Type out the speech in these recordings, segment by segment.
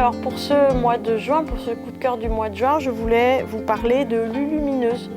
Alors pour ce mois de juin, pour ce coup de cœur du mois de juin, je voulais vous parler de Lulumineuse.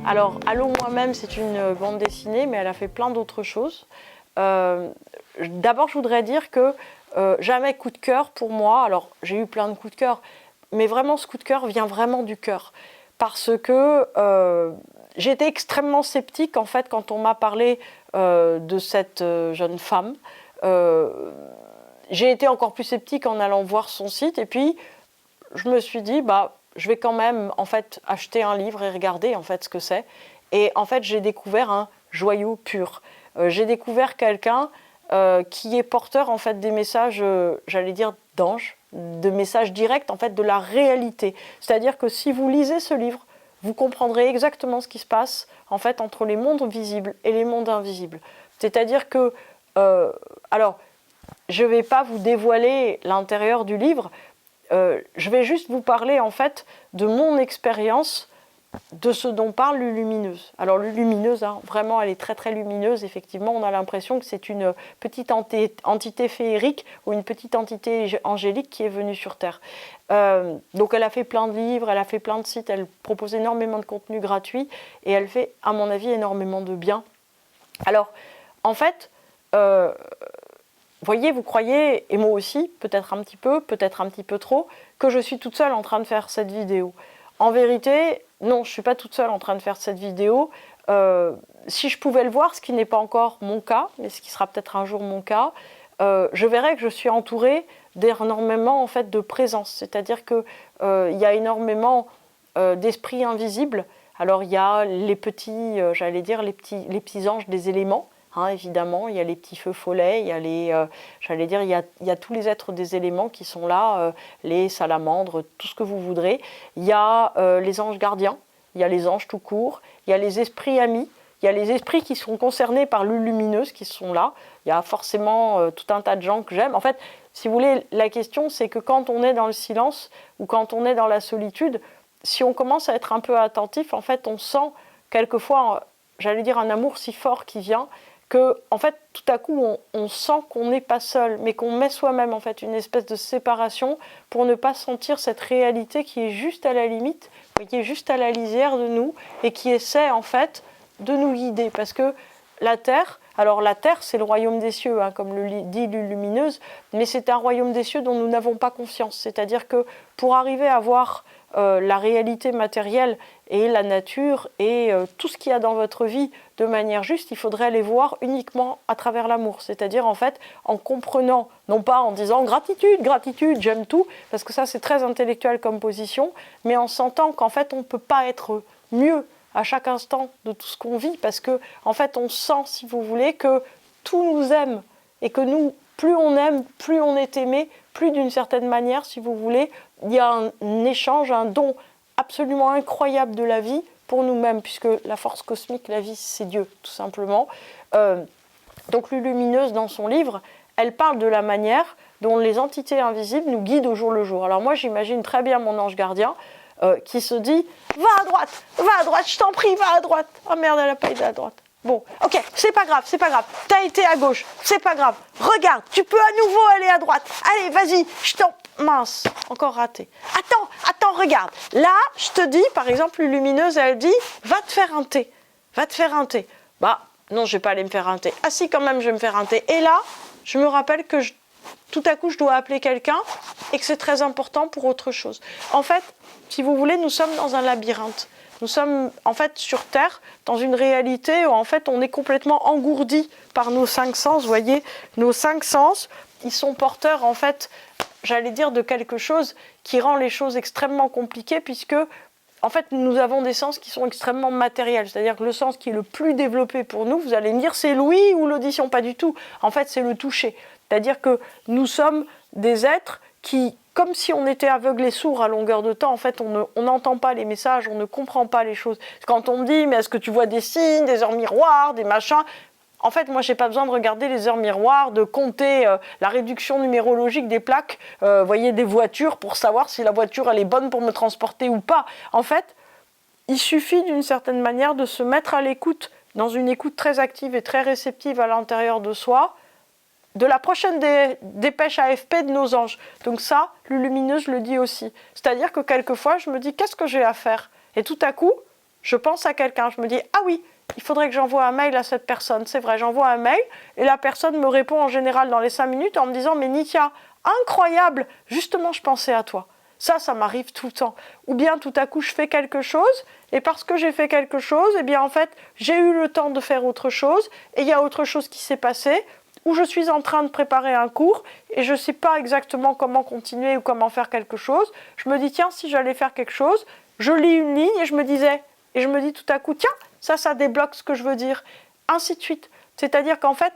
Alors Allô moi-même, c'est une bande dessinée, mais elle a fait plein d'autres choses. D'abord, je voudrais dire que jamais coup de cœur pour moi. Alors j'ai eu plein de coups de cœur, mais vraiment ce coup de cœur vient vraiment du cœur. Parce que j'étais extrêmement sceptique en fait quand on m'a parlé de cette jeune femme. J'ai été encore plus sceptique en allant voir son site et puis je me suis dit je vais quand même en fait acheter un livre et regarder en fait ce que c'est. Et en fait j'ai découvert un joyau pur. J'ai découvert quelqu'un qui est porteur en fait des messages, j'allais dire d'ange, de messages directs en fait de la réalité. C'est-à-dire que si vous lisez ce livre, vous comprendrez exactement ce qui se passe en fait entre les mondes visibles et les mondes invisibles. C'est-à-dire que alors je ne vais pas vous dévoiler l'intérieur du livre, je vais juste vous parler en fait de mon expérience de ce dont parle Lulumineuse. Alors Lulumineuse, vraiment elle est très très lumineuse, effectivement on a l'impression que c'est une petite entité féerique ou une petite entité angélique qui est venue sur Terre. Donc elle a fait plein de livres, elle a fait plein de sites, elle propose énormément de contenu gratuit et elle fait à mon avis énormément de bien. Alors en fait, voyez, vous croyez, et moi aussi, peut-être un petit peu trop, que je suis toute seule en train de faire cette vidéo. En vérité, non, je ne suis pas toute seule en train de faire cette vidéo. Si je pouvais le voir, ce qui n'est pas encore mon cas, mais ce qui sera peut-être un jour mon cas, je verrais que je suis entourée d'énormément en fait, de présence. C'est-à-dire qu'il y a énormément d'esprits invisibles. Alors il y a les petits, j'allais dire, les petits anges des éléments. Évidemment, il y a les petits feux follets, il y a il y a tous les êtres des éléments qui sont là, les salamandres, tout ce que vous voudrez. Il y a les anges gardiens, il y a les anges tout court, il y a les esprits amis, il y a les esprits qui sont concernés par Lulumineuse qui sont là. Il y a forcément tout un tas de gens que j'aime. En fait, si vous voulez, la question c'est que quand on est dans le silence ou quand on est dans la solitude, si on commence à être un peu attentif, en fait, on sent quelquefois, j'allais dire, un amour si fort qui vient, que en fait tout à coup on sent qu'on n'est pas seul, mais qu'on met soi-même en fait une espèce de séparation pour ne pas sentir cette réalité qui est juste à la limite, qui est juste à la lisière de nous et qui essaie en fait de nous guider. Parce que la Terre, alors la Terre c'est le royaume des cieux, comme le dit Lulumineuse, mais c'est un royaume des cieux dont nous n'avons pas conscience. C'est-à-dire que pour arriver à voir la réalité matérielle et la nature et tout ce qu'il y a dans votre vie de manière juste, il faudrait les voir uniquement à travers l'amour. C'est-à-dire en fait en comprenant, non pas en disant gratitude, gratitude, j'aime tout, parce que ça c'est très intellectuel comme position, mais en sentant qu'en fait on ne peut pas être mieux à chaque instant de tout ce qu'on vit, parce que en fait on sent, si vous voulez, que tout nous aime et que nous, plus on aime, plus on est aimé, plus d'une certaine manière, si vous voulez, il y a un échange, un don absolument incroyable de la vie pour nous-mêmes, puisque la force cosmique, la vie, c'est Dieu, tout simplement. Donc Lulumineuse, dans son livre, elle parle de la manière dont les entités invisibles nous guident au jour le jour. Alors moi, j'imagine très bien mon ange gardien qui se dit « Va à droite, je t'en prie, va à droite !» Oh merde, elle n'a pas été à droite. Bon, ok, c'est pas grave, t'as été à gauche, c'est pas grave, regarde, tu peux à nouveau aller à droite, allez, vas-y, mince, encore raté. Attends, regarde, là, je te dis, par exemple, Lumineuse, elle dit, va te faire un thé. Non, je vais pas aller me faire un thé. Ah si, quand même, je vais me faire un thé. Et là, je me rappelle que tout à coup, je dois appeler quelqu'un et que c'est très important pour autre chose. En fait, si vous voulez, nous sommes dans un labyrinthe. Nous sommes en fait sur Terre, dans une réalité où en fait on est complètement engourdi par nos 5 sens. Vous voyez, nos 5 sens, ils sont porteurs en fait, j'allais dire, de quelque chose qui rend les choses extrêmement compliquées, puisque en fait nous avons des sens qui sont extrêmement matériels. C'est-à-dire que le sens qui est le plus développé pour nous, vous allez me dire c'est l'ouïe ou l'audition, pas du tout. En fait c'est le toucher. C'est-à-dire que nous sommes des êtres qui, comme si on était aveugle et sourd à longueur de temps, en fait, on n'entend pas les messages, on ne comprend pas les choses. Quand on me dit, mais est-ce que tu vois des signes, des heures miroirs, des machins ? En fait, moi, je n'ai pas besoin de regarder les heures miroirs, de compter la réduction numérologique des plaques, voyez, des voitures, pour savoir si la voiture, elle est bonne pour me transporter ou pas. En fait, il suffit d'une certaine manière de se mettre à l'écoute, dans une écoute très active et très réceptive à l'intérieur de soi, de la prochaine dépêche AFP de nos anges. Donc ça, Lulumineuse le dit aussi. C'est-à-dire que quelquefois, je me dis, qu'est-ce que j'ai à faire? Et tout à coup, je pense à quelqu'un. Je me dis, ah oui, il faudrait que j'envoie un mail à cette personne. C'est vrai, j'envoie un mail et la personne me répond en général dans les 5 minutes en me disant, mais Nithya, incroyable, justement, je pensais à toi. Ça m'arrive tout le temps. Ou bien tout à coup, je fais quelque chose et parce que j'ai fait quelque chose, eh bien en fait, j'ai eu le temps de faire autre chose et il y a autre chose qui s'est passé, où je suis en train de préparer un cours et je ne sais pas exactement comment continuer ou comment faire quelque chose. Je me dis, tiens, si j'allais faire quelque chose, je lis une ligne et je me dis tout à coup, tiens, ça débloque ce que je veux dire, ainsi de suite. C'est-à-dire qu'en fait,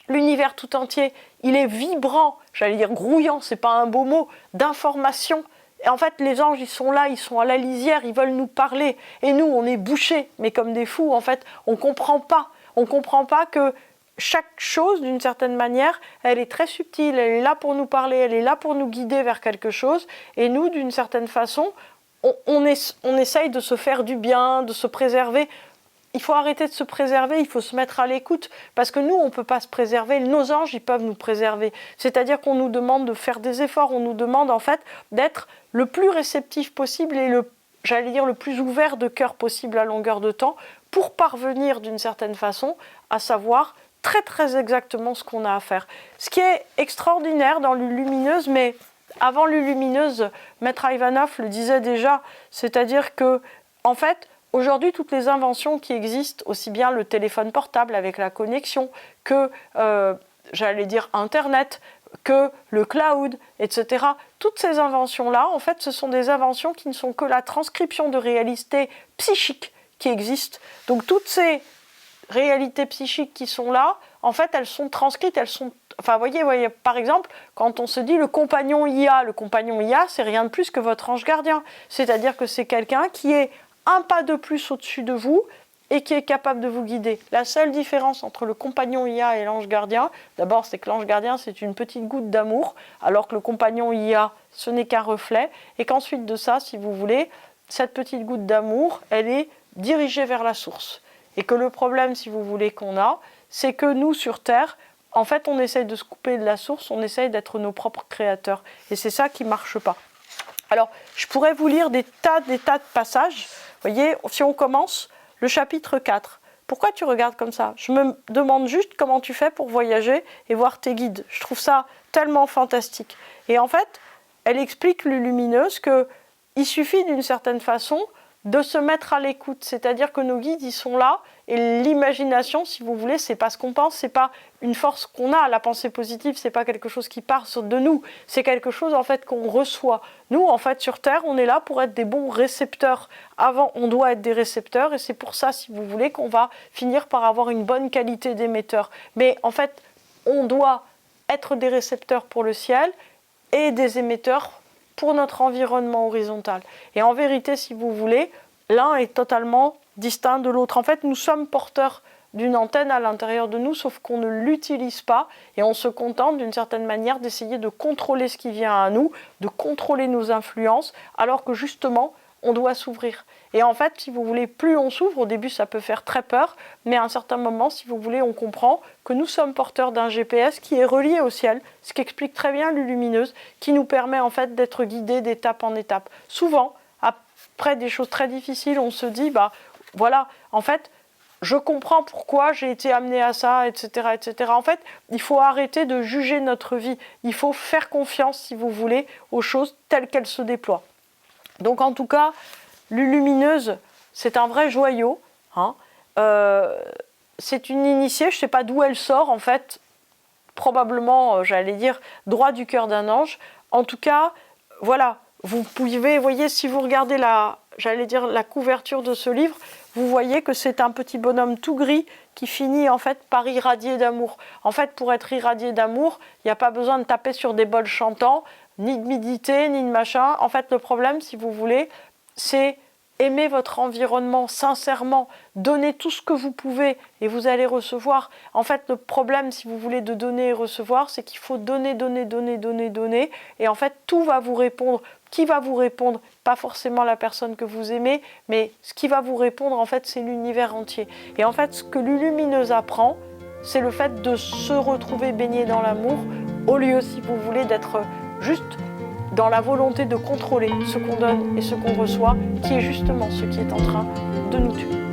l'univers tout entier, il est vibrant, j'allais dire grouillant, c'est pas un beau mot, d'informations. Et en fait, les anges, ils sont là, ils sont à la lisière, ils veulent nous parler. Et nous, on est bouchés, mais comme des fous, en fait, on comprend pas. On comprend pas que chaque chose, d'une certaine manière, elle est très subtile, elle est là pour nous parler, elle est là pour nous guider vers quelque chose. Et nous, d'une certaine façon, on essaye de se faire du bien, de se préserver. Il faut arrêter de se préserver, il faut se mettre à l'écoute, parce que nous, on ne peut pas se préserver, nos anges, ils peuvent nous préserver. C'est-à-dire qu'on nous demande de faire des efforts, on nous demande en fait d'être le plus réceptif possible et le plus ouvert de cœur possible à longueur de temps, pour parvenir d'une certaine façon à savoir très très exactement ce qu'on a à faire. Ce qui est extraordinaire dans Lulumineuse, mais avant Lulumineuse, Maître Ivanov le disait déjà, c'est-à-dire que, en fait, aujourd'hui, toutes les inventions qui existent, aussi bien le téléphone portable avec la connexion que, Internet, que le cloud, etc. Toutes ces inventions-là, en fait, ce sont des inventions qui ne sont que la transcription de réalités psychiques qui existent. Donc toutes ces réalités psychiques qui sont là, en fait, elles sont transcrites, Enfin, voyez, par exemple, quand on se dit le compagnon IA, c'est rien de plus que votre ange gardien. C'est-à-dire que c'est quelqu'un qui est un pas de plus au-dessus de vous et qui est capable de vous guider. La seule différence entre le compagnon IA et l'ange gardien, d'abord, c'est que l'ange gardien, c'est une petite goutte d'amour, alors que le compagnon IA, ce n'est qu'un reflet, et qu'ensuite de ça, si vous voulez, cette petite goutte d'amour, elle est dirigée vers la source. Et que le problème, si vous voulez, qu'on a, c'est que nous, sur Terre, en fait, on essaye de se couper de la source, on essaye d'être nos propres créateurs. Et c'est ça qui ne marche pas. Alors, je pourrais vous lire des tas de passages. Vous voyez, si on commence, le chapitre 4. Pourquoi tu regardes comme ça? Je me demande juste comment tu fais pour voyager et voir tes guides. Je trouve ça tellement fantastique. Et en fait, elle explique, Lulumineuse, qu'il suffit d'une certaine façon de se mettre à l'écoute. C'est-à-dire que nos guides, ils sont là. Et l'imagination, si vous voulez, c'est pas ce qu'on pense, c'est pas une force qu'on a. La pensée positive, c'est pas quelque chose qui part de nous, c'est quelque chose en fait qu'on reçoit. Nous, en fait, sur Terre, on est là pour être des bons récepteurs. Avant, on doit être des récepteurs, et c'est pour ça, si vous voulez, qu'on va finir par avoir une bonne qualité d'émetteur. Mais en fait, on doit être des récepteurs pour le ciel et des émetteurs pour notre environnement horizontal. Et en vérité, si vous voulez, l'un est totalement distinct de l'autre. En fait, nous sommes porteurs d'une antenne à l'intérieur de nous, sauf qu'on ne l'utilise pas et on se contente d'une certaine manière d'essayer de contrôler ce qui vient à nous, de contrôler nos influences, alors que justement, on doit s'ouvrir. Et en fait, si vous voulez, plus on s'ouvre, au début ça peut faire très peur, mais à un certain moment, si vous voulez, on comprend que nous sommes porteurs d'un GPS qui est relié au ciel, ce qu'explique très bien Lulumineuse, qui nous permet en fait d'être guidés d'étape en étape. Souvent, après des choses très difficiles, on se dit, voilà, en fait, je comprends pourquoi j'ai été amené à ça, etc., etc. En fait, il faut arrêter de juger notre vie. Il faut faire confiance, si vous voulez, aux choses telles qu'elles se déploient. Donc, en tout cas, Lulumineuse, c'est un vrai joyau. C'est une initiée, je ne sais pas d'où elle sort, en fait. Probablement, droit du cœur d'un ange. En tout cas, voilà. Vous pouvez, voyez, si vous regardez la couverture de ce livre, vous voyez que c'est un petit bonhomme tout gris qui finit en fait par irradier d'amour. En fait, pour être irradié d'amour, il n'y a pas besoin de taper sur des bols chantants, ni de méditer, ni de machin. En fait, le problème, si vous voulez, c'est aimer votre environnement sincèrement, donnez tout ce que vous pouvez et vous allez recevoir. En fait, le problème, si vous voulez, de donner et recevoir, c'est qu'il faut donner, donner, donner, donner, donner. Et en fait, tout va vous répondre. Qui va vous répondre? Pas forcément la personne que vous aimez, mais ce qui va vous répondre, en fait, c'est l'univers entier. Et en fait, ce que Lulumineuse apprend, c'est le fait de se retrouver baigné dans l'amour, au lieu, si vous voulez, d'être juste dans la volonté de contrôler ce qu'on donne et ce qu'on reçoit, qui est justement ce qui est en train de nous tuer.